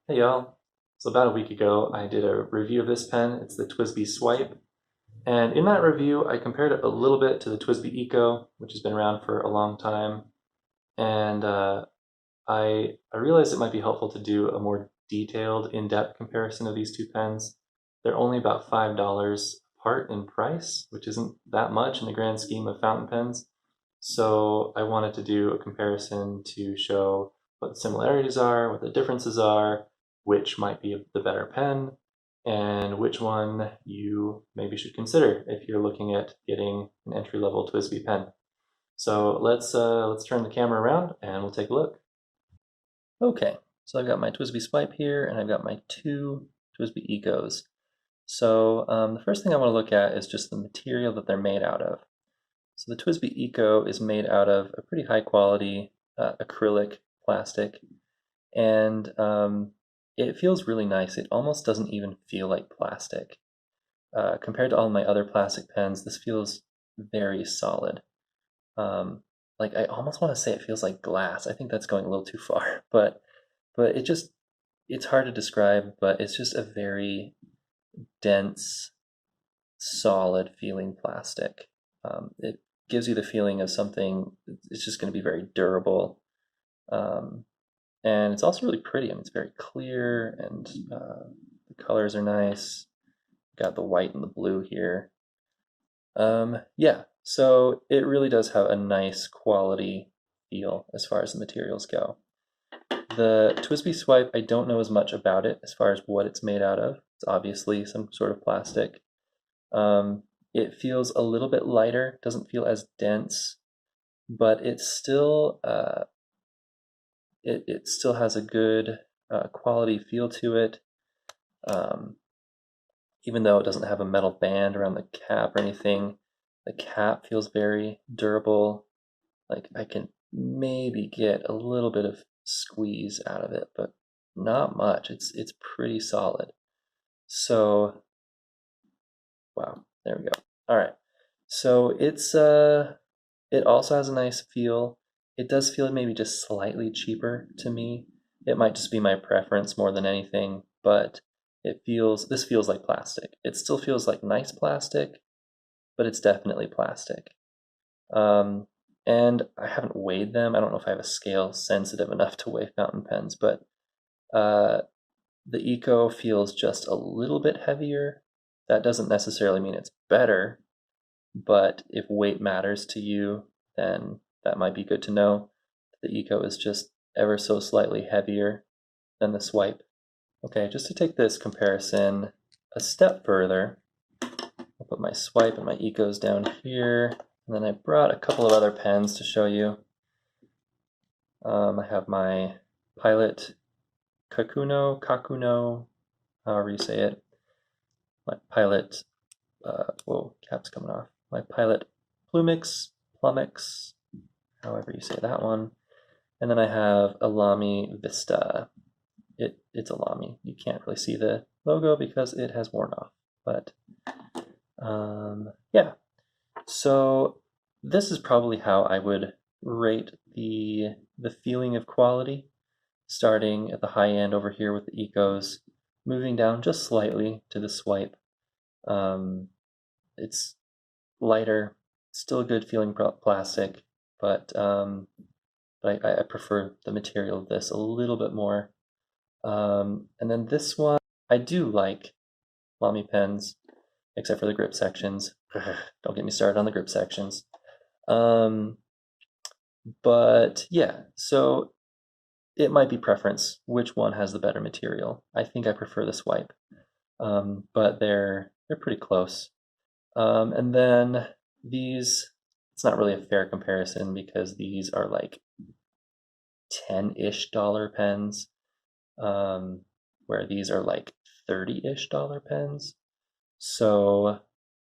Hey y'all. So about a week ago, I did a review of this pen. It's the TWSBI Swipe. And in that review, I compared it a little bit to the TWSBI Eco, which has been around for a long time. And I realized it might be helpful to do a more detailed, in-depth comparison of these two pens. They're only about $5 apart in price, which isn't that much in the grand scheme of fountain pens. So I wanted to do a comparison to show what the similarities are, what the differences are, which might be the better pen, and which one you maybe should consider if you're looking at getting an entry-level TWSBI pen. So let's turn the camera around and we'll take a look. Okay, so I've got my TWSBI Swipe here, and I've got my two TWSBI Ecos. So the first thing I want to look at is just the material that they're made out of. So the TWSBI Eco is made out of a pretty high quality acrylic plastic, and it feels really nice. It almost doesn't even feel like plastic. Compared to all my other plastic pens, this feels very solid. Like I almost want to say it feels like glass. I think that's going a little too far, but it's hard to describe, but it's just a very dense, solid feeling plastic. It gives you the feeling of something, it's just going to be very durable. And it's also really pretty. I mean, it's very clear, and the colors are nice. Got the white and the blue here. Yeah, so it really does have a nice quality feel as far as the materials go. The TWSBI Swipe, I don't know as much about it as far as what it's made out of. It's obviously some sort of plastic. It feels a little bit lighter, doesn't feel as dense, but it's still it still has a good quality feel to it. Even though it doesn't have a metal band around the cap or anything, the cap feels very durable. Like I can maybe get a little bit of squeeze out of it, but not much. It's pretty solid. So, wow, there we go. All right. So it also has a nice feel. It does feel maybe just slightly cheaper to me. It might just be my preference more than anything, but this feels like plastic. It still feels like nice plastic, but it's definitely plastic. And I haven't weighed them. I don't know if I have a scale sensitive enough to weigh fountain pens, but the Eco feels just a little bit heavier. That doesn't necessarily mean it's better, but if weight matters to you, then that might be good to know. The Eco is just ever so slightly heavier than the Swipe. Okay, just to take this comparison a step further, I'll put my Swipe and my Ecos down here, and then I brought a couple of other pens to show you. I have my Pilot Kakuno, however you say it. My Pilot, whoa, cap's coming off. My Pilot Plumix, however you say that one. And then I have a Lamy Vista. It's a Lamy. You can't really see the logo because it has worn off. But yeah, so this is probably how I would rate the feeling of quality, starting at the high end over here with the Ecos, moving down just slightly to the Swipe. It's lighter, still a good feeling plastic, but I prefer the material of this a little bit more. And then this one, I do like Lamy pens, except for the grip sections. Don't get me started on the grip sections. But yeah, so it might be preference which one has the better material. I think I prefer the Swipe, but they're pretty close. And then these, it's not really a fair comparison because these are like $10-ish pens, where these are like $30-ish pens. So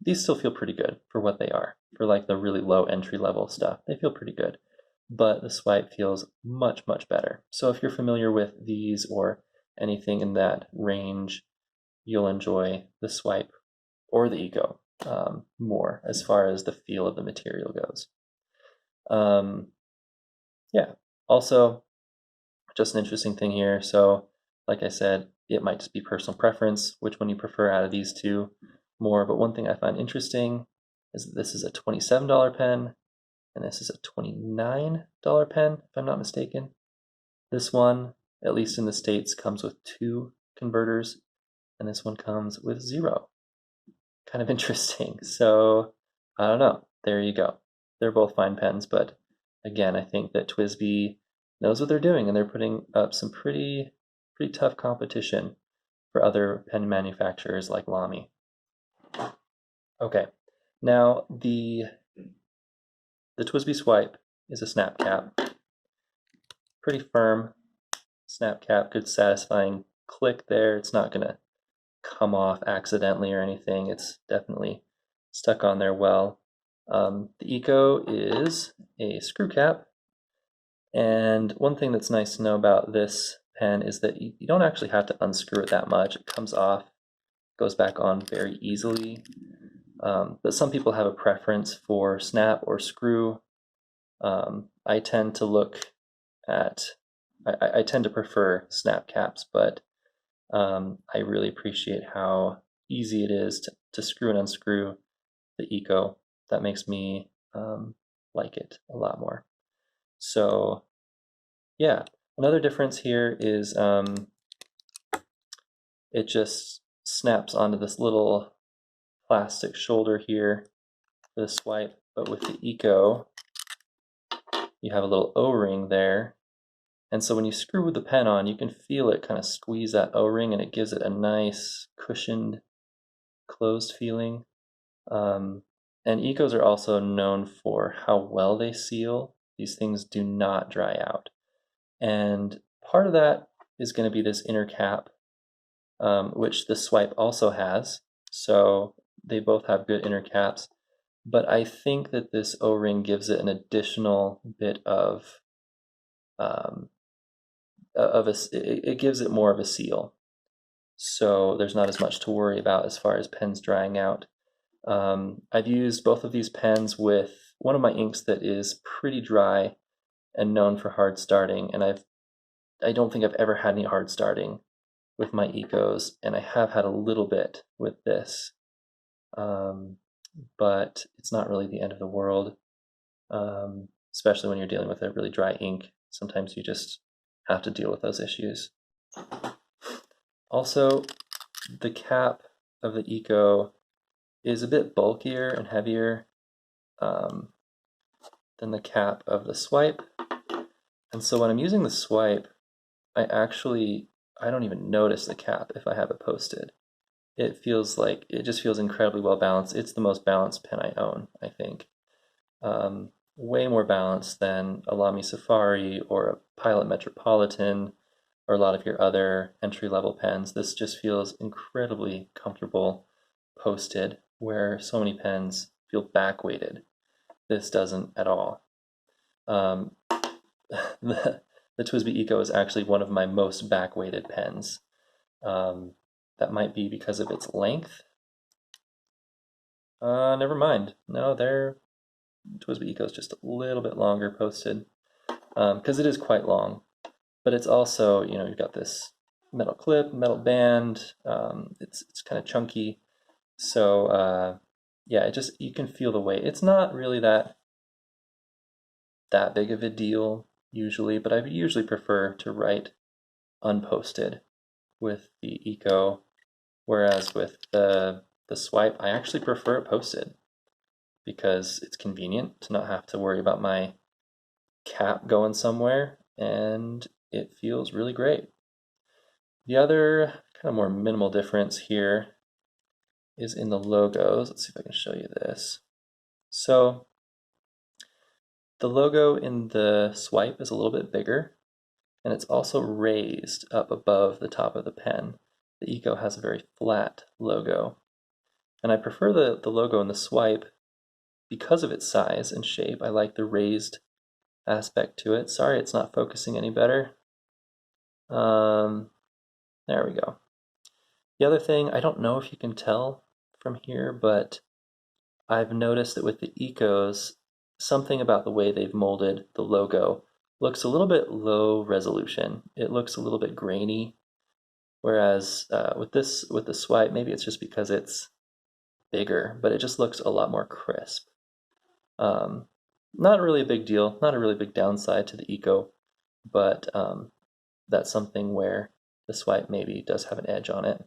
these still feel pretty good for what they are. For like the really low entry level stuff, they feel pretty good. But the Swipe feels much, much better. So if you're familiar with these or anything in that range, you'll enjoy the Swipe or the Eco more as far as the feel of the material goes. Yeah, also, just an interesting thing here. So Like I said, it might just be personal preference, which one you prefer out of these two more. But one thing I find interesting is that this is a $27 pen, and this is a $29 pen, if I'm not mistaken. This one, at least in the States, comes with 2 converters, and this one comes with 0. Kind of interesting. So, I don't know. There you go. They're both fine pens, but again, I think that TWSBI knows what they're doing, and they're putting up some pretty tough competition for other pen manufacturers like Lamy. Okay, now the TWSBI Swipe is a snap cap. Pretty firm snap cap, good satisfying click there. It's not gonna come off accidentally or anything. It's definitely stuck on there well. The Eco is a screw cap, and one thing that's nice to know about this pen is that you don't actually have to unscrew it that much. It comes off, goes back on very easily. But some people have a preference for snap or screw. I tend to look at, I tend to prefer snap caps, but I really appreciate how easy it is to screw and unscrew the Eco. That makes me like it a lot more. So yeah, another difference here is it just snaps onto this little plastic shoulder here for the swipe, but with the Eco, you have a little O-ring there. And so when you screw the pen on, you can feel it kind of squeeze that O-ring, and it gives it a nice cushioned, closed feeling. And Ecos are also known for how well they seal. These things do not dry out. And part of that is going to be this inner cap, which the Swipe also has. So they both have good inner caps. But I think that this O-ring gives it an additional bit of it gives it more of a seal. So there's not as much to worry about as far as pens drying out. I've used both of these pens with one of my inks that is pretty dry and known for hard starting, and I don't think I've ever had any hard starting with my Ecos, and I have had a little bit with this, but it's not really the end of the world, especially when you're dealing with a really dry ink. Sometimes you just have to deal with those issues. Also, the cap of the Eco is a bit bulkier and heavier than the cap of the Swipe. And so when I'm using the Swipe, I don't even notice the cap if I have it posted. It just feels incredibly well balanced. It's the most balanced pen I own, I think. Way more balanced than a Lamy Safari or a Pilot Metropolitan or a lot of your other entry-level pens. This just feels incredibly comfortable posted, where so many pens feel back-weighted. This doesn't at all. The TWSBI Eco is actually one of my most back-weighted pens. That might be because of its length. Never mind. No, TWSBI Eco is just a little bit longer posted, because it is quite long. But it's also, you've got this metal clip, metal band. It's kind of chunky. So yeah, you can feel the weight. It's not really that big of a deal usually, but I usually prefer to write unposted with the Eco, whereas with the Swipe, I actually prefer it posted because it's convenient to not have to worry about my cap going somewhere, and it feels really great. The other kind of more minimal difference here is in the logos. Let's see if I can show you this. So the logo in the Swipe is a little bit bigger, and it's also raised up above the top of the pen. The Eco has a very flat logo, and I prefer the logo in the Swipe because of its size and shape. I like the raised aspect to it. Sorry, it's not focusing any better. There we go. The other thing, I don't know if you can tell from here, but I've noticed that with the Ecos, something about the way they've molded the logo looks a little bit low resolution. It looks a little bit grainy, Whereas with the Swipe, maybe it's just because it's bigger, but it just looks a lot more crisp. Not really a big deal, not a really big downside to the Eco, but that's something where the Swipe maybe does have an edge on it.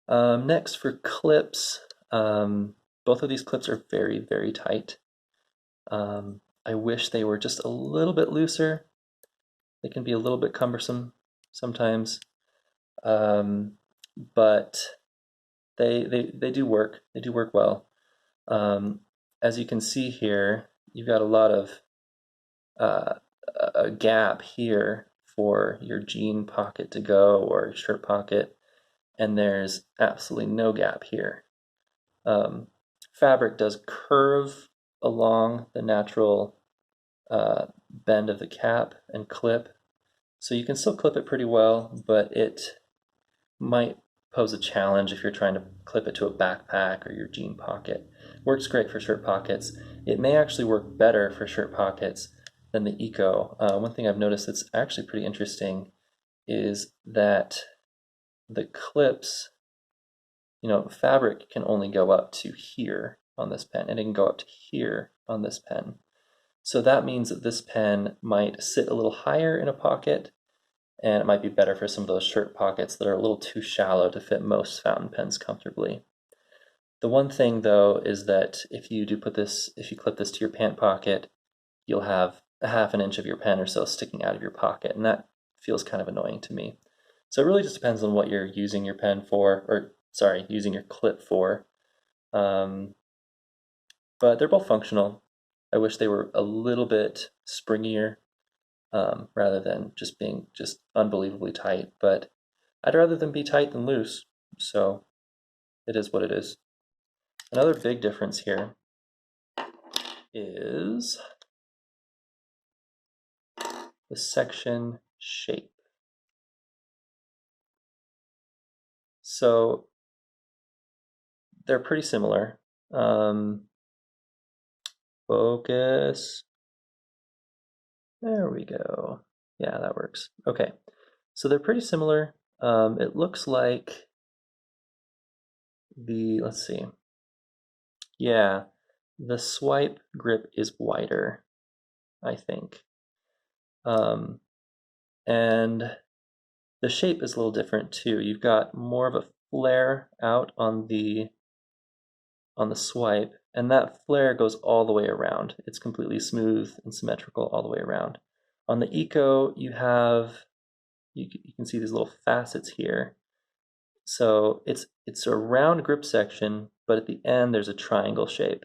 Next, for clips, both of these clips are very, very tight. I wish they were just a little bit looser. They can be a little bit cumbersome sometimes, but they do work. They do work well. As you can see here, you've got a lot of a gap here for your jean pocket to go or shirt pocket, and there's absolutely no gap here. Fabric does curve along the natural bend of the cap and clip, so you can still clip it pretty well, but it might pose a challenge if you're trying to clip it to a backpack or your jean pocket. Works great for shirt pockets. It may actually work better for shirt pockets than the Eco. One thing I've noticed that's actually pretty interesting is that the clips, fabric can only go up to here on this pen, and it can go up to here on this pen. So that means that this pen might sit a little higher in a pocket, and it might be better for some of those shirt pockets that are a little too shallow to fit most fountain pens comfortably. The one thing though is that if you clip this to your pant pocket, you'll have a half an inch of your pen or so sticking out of your pocket, and that feels kind of annoying to me. So it really just depends on what you're using your pen for, using your clip for. But they're both functional. I wish they were a little bit springier rather than just being unbelievably tight, but I'd rather them be tight than loose, so it is what it is. Another big difference here is the section shape. So they're pretty similar. Focus. There we go. Yeah, that works. Okay, so they're pretty similar. It looks like let's see. Yeah, the Swipe grip is wider, I think. And the shape is a little different too. You've got more of a flare out on the Swipe, and that flare goes all the way around. It's completely smooth and symmetrical all the way around. On the Eco, you can see these little facets here. So it's a round grip section, but at the end there's a triangle shape.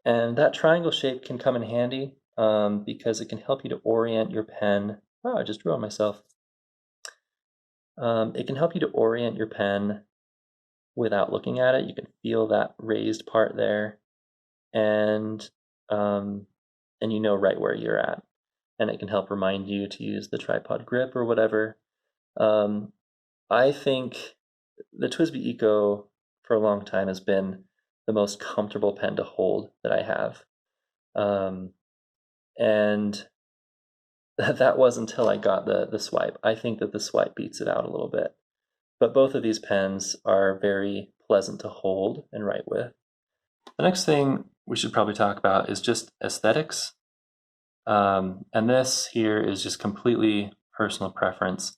And that triangle shape can come in handy because it can help you to orient your pen. Oh, I just drew on myself. It can help you to orient your pen without looking at it. You can feel that raised part there, and you know right where you're at. And it can help remind you to use the tripod grip or whatever. I think the TWSBI Eco for a long time has been the most comfortable pen to hold that I have. And that was until I got the Swipe. I think that the Swipe beats it out a little bit. But both of these pens are very pleasant to hold and write with. The next thing we should probably talk about is just aesthetics. And this here is just completely personal preference.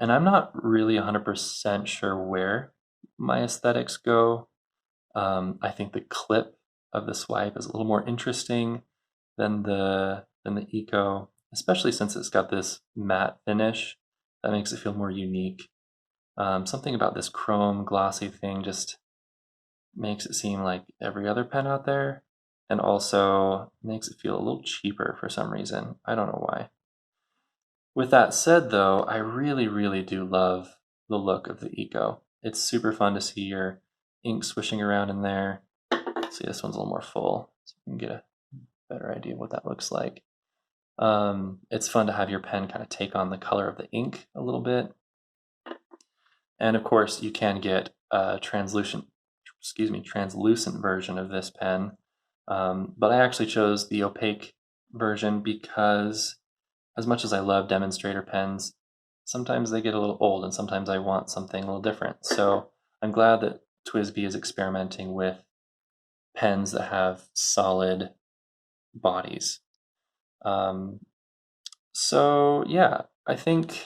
And I'm not really 100% sure where my aesthetics go. I think the clip of the Swipe is a little more interesting than the Eco, especially since it's got this matte finish that makes it feel more unique. Something about this chrome glossy thing just makes it seem like every other pen out there, and also makes it feel a little cheaper for some reason. I don't know why. With that said though, I really, really do love the look of the Eco. It's super fun to see your ink swishing around in there. See, this one's a little more full, so you can get a better idea of what that looks like. It's fun to have your pen kind of take on the color of the ink a little bit. And of course, you can get a translucent version of this pen. But I actually chose the opaque version because as much as I love demonstrator pens, sometimes they get a little old and sometimes I want something a little different. So I'm glad that TWSBI is experimenting with pens that have solid bodies. So yeah, I think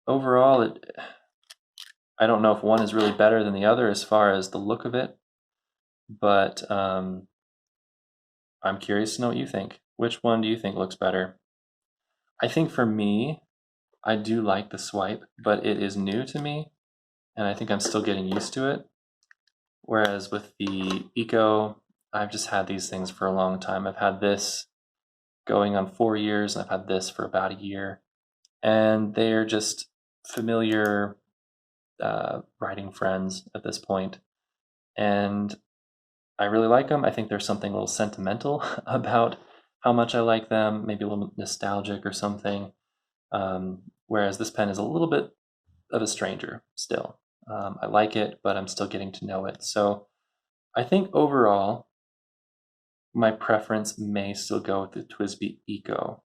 overall, I don't know if one is really better than the other as far as the look of it, but I'm curious to know what you think. Which one do you think looks better? I think for me, I do like the Swipe, but it is new to me, and I think I'm still getting used to it. Whereas with the Eco, I've just had these things for a long time. I've had this going on 4 years, and I've had this for about a year, and they're just familiar writing friends at this point. And I really like them. I think there's something a little sentimental about how much I like them, maybe a little nostalgic or something. Whereas this pen is a little bit of a stranger still. I like it, but I'm still getting to know it. So I think overall, my preference may still go with the TWSBI Eco.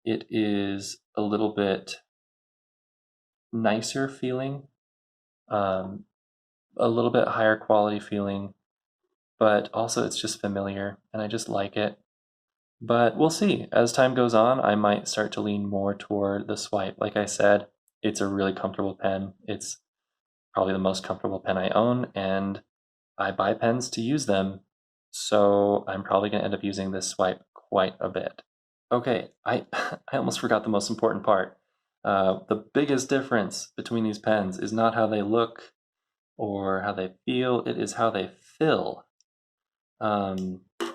It is a little bit nicer feeling, a little bit higher quality feeling, but also it's just familiar and I just like it. But we'll see. As time goes on, I might start to lean more toward the Swipe. Like I said, it's a really comfortable pen. It's probably the most comfortable pen I own, and I buy pens to use them, so I'm probably going to end up using this Swipe quite a bit. Okay, I almost forgot the most important part. The biggest difference between these pens is not how they look or how they feel, it is how they fill.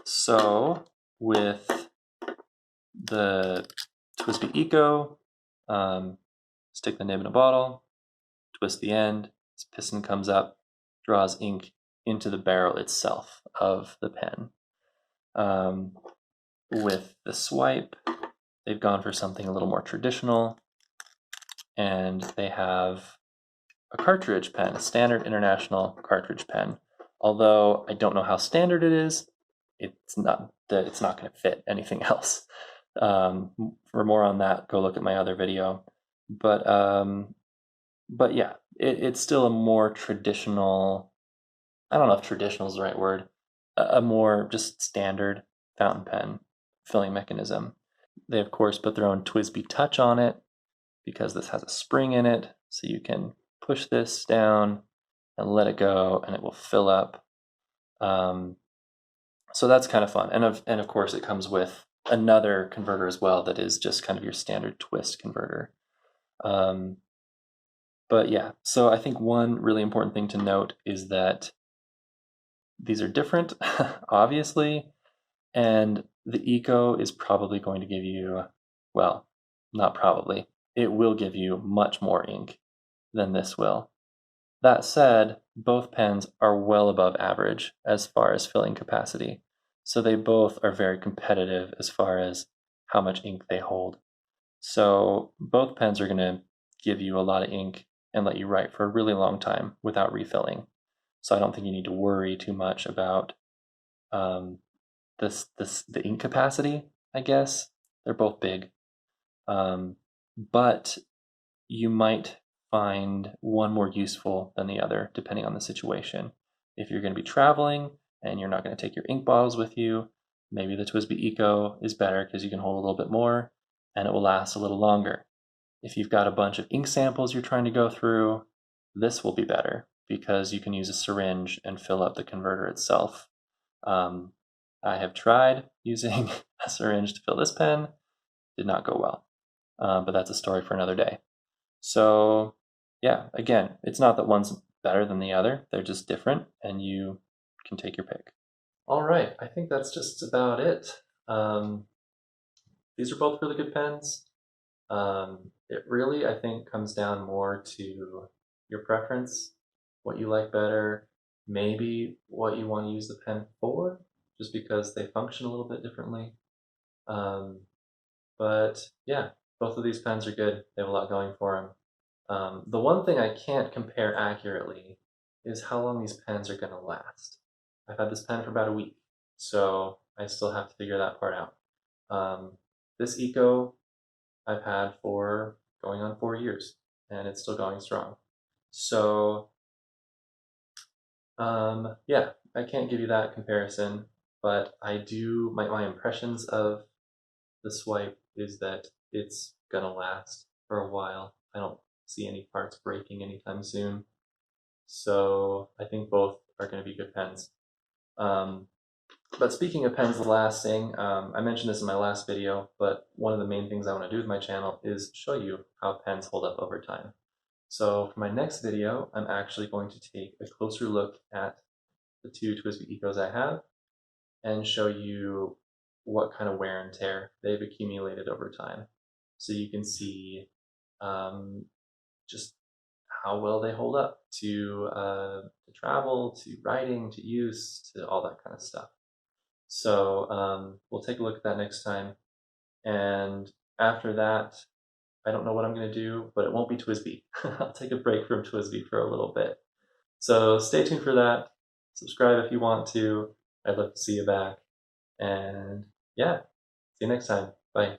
So with the TWSBI Eco, stick the nib in a bottle, twist the end, this piston comes up, draws ink into the barrel itself of the pen. With the Swipe, they've gone for something a little more traditional, and they have a cartridge pen, a standard international cartridge pen. Although I don't know how standard it is, it's not going to fit anything else. For more on that, go look at my other video. But yeah, it's still a more traditional. I don't know if traditional is the right word. A more just standard fountain pen filling mechanism. They of course put their own TWSBI touch on it because this has a spring in it, so you can push this down and let it go, and it will fill up. So that's kind of fun, and of course it comes with another converter as well that is just kind of your standard twist converter. But yeah, so I think one really important thing to note is that these are different, obviously, and the Eco is probably going to give you, well, not probably, it will give you much more ink than this will. That said, both pens are well above average as far as filling capacity, so they both are very competitive as far as how much ink they hold. So both pens are going to give you a lot of ink and let you write for a really long time without refilling. So I don't think you need to worry too much about the ink capacity, I guess. They're both big. But you might find one more useful than the other, depending on the situation. If you're going to be traveling and you're not going to take your ink bottles with you, maybe the TWSBI Eco is better because you can hold a little bit more and it will last a little longer. If you've got a bunch of ink samples you're trying to go through, this will be better because you can use a syringe and fill up the converter itself. I have tried using a syringe to fill this pen, did not go well, but that's a story for another day. So yeah, again, it's not that one's better than the other, they're just different and you can take your pick. All right, I think that's just about it. These are both really good pens. It really, I think, comes down more to your preference, what you like better, maybe what you want to use the pen for, just because they function a little bit differently. But yeah, both of these pens are good. They have a lot going for them. The one thing I can't compare accurately is how long these pens are going to last. I've had this pen for about a week, so I still have to figure that part out. This Eco I've had for going on 4 years, and it's still going strong. So yeah, I can't give you that comparison, but I do, my impressions of the Swipe is that it's gonna last for a while. I don't see any parts breaking anytime soon. So I think both are gonna be good pens. But speaking of pens lasting, I mentioned this in my last video, but one of the main things I want to do with my channel is show you how pens hold up over time. So for my next video, I'm actually going to take a closer look at the two TWSBI Ecos I have and show you what kind of wear and tear they've accumulated over time. So you can see just how well they hold up to travel, to writing, to use, to all that kind of stuff. So we'll take a look at that next time. And after that, I don't know what I'm going to do, but it won't be TWSBI. I'll take a break from TWSBI for a little bit. So stay tuned for that. Subscribe if you want to. I'd love to see you back. And yeah, see you next time. Bye.